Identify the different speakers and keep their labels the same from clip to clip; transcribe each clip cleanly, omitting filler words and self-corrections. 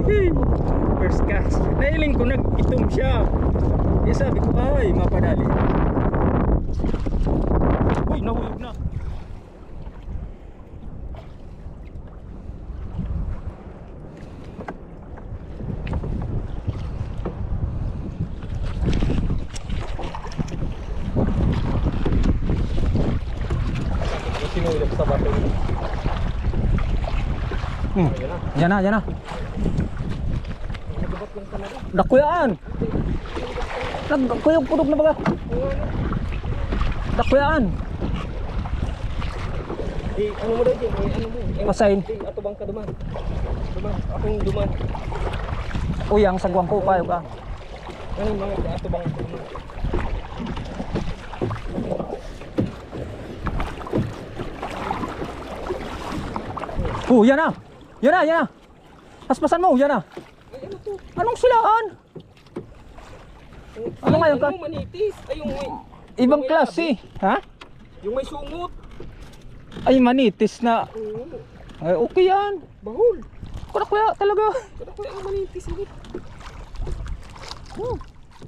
Speaker 1: First cast. Nailing ko nag-itom siya. Eh sabi ko ay mapadali. Uy, nahulog na. Sinulog sa bato. Yan na, yan na. Dakuyaan. Nagkuyog pudog na baga. Dakuyaan.
Speaker 2: Eh, ano mo daw dyan? Ano mo?
Speaker 1: Pasain.
Speaker 2: Ato bang ka duman? Duman. Akong duman.
Speaker 1: Uyang sagwang ko payo ka.
Speaker 2: Ano yung mga ato bang ka duman?
Speaker 1: Yan na. Yan na, yan na. Paspasan mo, yan na.
Speaker 2: Ay, ano to?
Speaker 1: Anong silaan? Ano ngayon ka?
Speaker 2: Ano manitis? Ay, yung may...
Speaker 1: Ibang klase. Ha?
Speaker 2: Yung may sungot.
Speaker 1: Ay, manitis na.
Speaker 2: Oo.
Speaker 1: Ay, okay yan.
Speaker 2: Bahol.
Speaker 1: Kuya talaga.
Speaker 2: Kada ko yung manitis.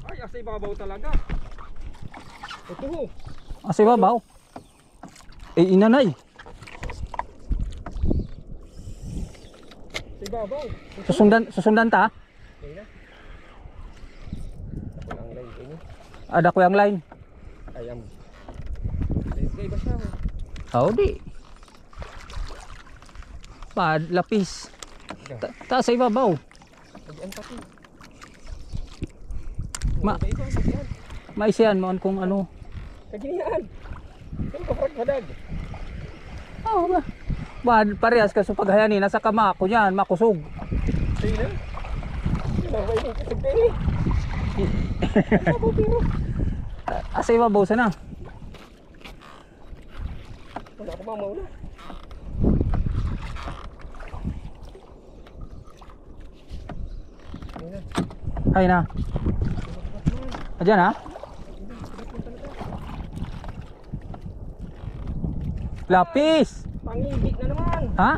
Speaker 2: Ay, asay babaw talaga. Ito ho.
Speaker 1: Asa babaw? Eh, inanay.
Speaker 2: Asay babaw.
Speaker 1: Susundan ta.
Speaker 2: Okay na. Ako ang line ko.
Speaker 1: Ada ko yung line.
Speaker 2: Ayam. Ay, ba siya?
Speaker 1: Oh, di. Lapis. Ta sa ibabaw.
Speaker 2: Ayan pati. Ito ang sakyan.
Speaker 1: Maisiyan mo kung ano.
Speaker 2: Kaginian. Ito ka frag madag.
Speaker 1: Oh, ba. Parehas ka sa paghayani nasa kama ko yan, makusog.
Speaker 2: Sige na. Sinabay ng kasag din eh. Sabaw pero.
Speaker 1: Asa ibabaw sana.
Speaker 2: Wala ko mamaw na.
Speaker 1: Hay na. Ayan ha. Lapis.
Speaker 2: Pangigi na naman.
Speaker 1: Ha?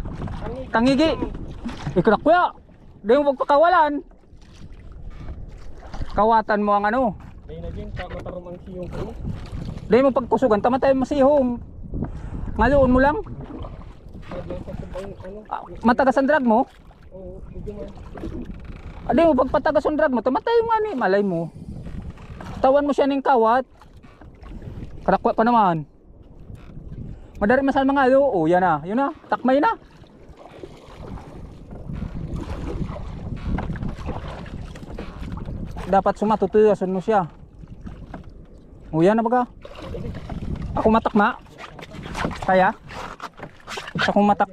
Speaker 1: Tangigi. Ikrak kuya. Di mo pagpakawalan. Kawatan mo ang ano.
Speaker 2: Ayun na din, matarom ang siyong ko.
Speaker 1: Di mo pagkusugan. Tama tayo masihong. Ngayon mo lang. Matagas ang drag mo.
Speaker 2: Oo, medyo man.
Speaker 1: Di mo pagpatagas ang drag mo. Tama tayo nga ni. Malay mo. Tawan mo siya ng kawat. Karakwa pa naman. Madari masal mga ayo. Oh, yan na. Yun na. Takmay na. Dapat sumatutuyasan mo siya. Oh, yan na baga. Ako matakma. Kaya? Ako matak.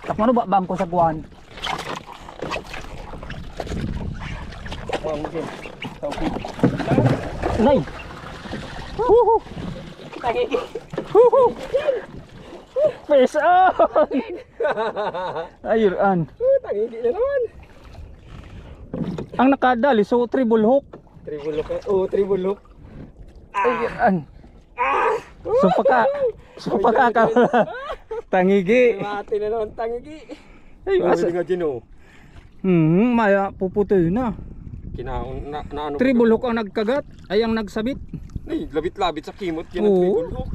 Speaker 1: Takma no ba bangko sa kuwan? Nay. Huhu. Huhu. Face on. Ayun.
Speaker 2: Tangigi na naman.
Speaker 1: Ang nakadali so triple hook.
Speaker 2: Triple hook. Oo, triple hook.
Speaker 1: Ayun. Supaka ka. Tangigi.
Speaker 2: Mati na naman tangigi.
Speaker 1: Ay, asa.
Speaker 2: Nga dyan
Speaker 1: Maya puputoy na.
Speaker 2: Kinaon na ano.
Speaker 1: Triple hook ang nagkagat, ay ang nagsabit.
Speaker 2: Ay, labit-labit sa kimot yan ang
Speaker 1: Oo.
Speaker 2: triple hook.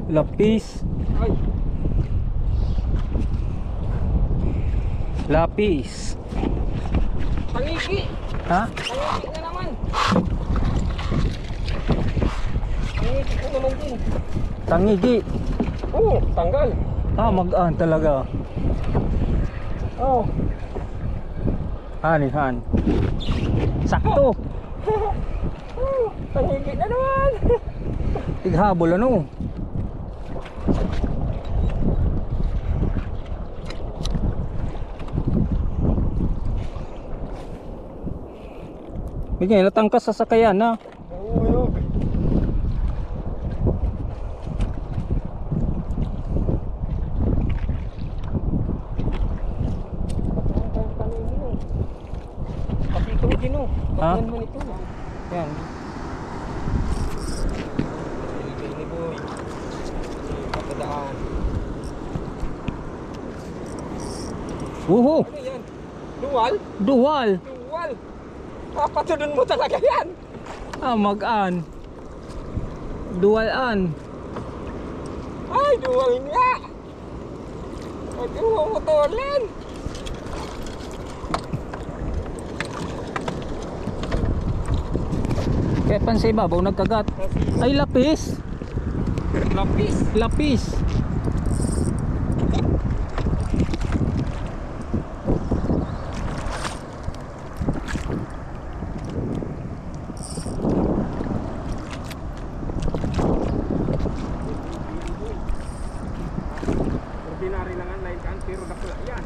Speaker 1: Lapis.
Speaker 2: Ay,
Speaker 1: Lapis.
Speaker 2: tangigi.
Speaker 1: Ha?
Speaker 2: Tangigi na naman. Tangigi ko naman din.
Speaker 1: Tangigi.
Speaker 2: Oo, tanggal.
Speaker 1: Magaan talaga.
Speaker 2: Oo.
Speaker 1: Han. Sakto.
Speaker 2: Tangigi na naman.
Speaker 1: Tighabol ano. Bigyan natangkas sa sakayan na.
Speaker 2: Oo, yun. Pati ito din o.
Speaker 1: Ha?
Speaker 2: Bakyan mo nito.
Speaker 1: Yan.
Speaker 2: Ini boy. Patadaan.
Speaker 1: Uhu,
Speaker 2: Ano yan? Dual?
Speaker 1: dual.
Speaker 2: Dual. Papatulon mo talaga yan.
Speaker 1: Ah, mag-an. Dual-an.
Speaker 2: Ay, dual nga. Huwag yung mamutulin.
Speaker 1: Kaya pan sa ibabaw nagkagat. Ay, lapis.
Speaker 2: Lapis.
Speaker 1: Lapis.
Speaker 2: Ordinary lang ang line kan, pero dakla yan.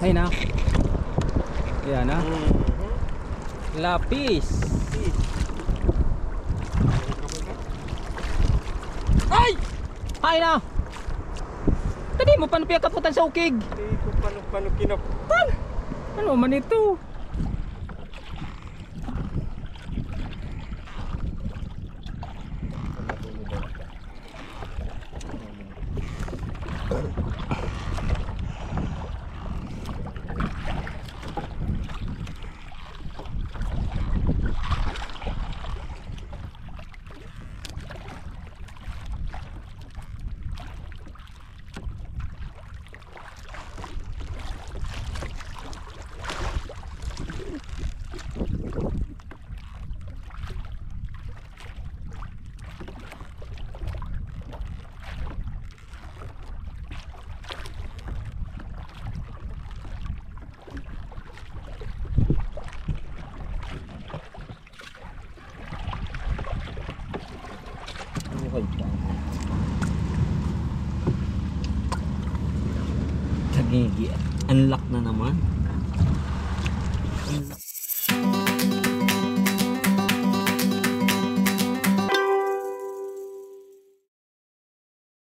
Speaker 1: Ay na. Yan na. Lapis.
Speaker 2: Ay!
Speaker 1: Ay na. Tadi mo paano kaputan sa ukig?
Speaker 2: Hindi ko paano kinapan.
Speaker 1: Ano man ito?
Speaker 3: Tagigi. Unlock na naman.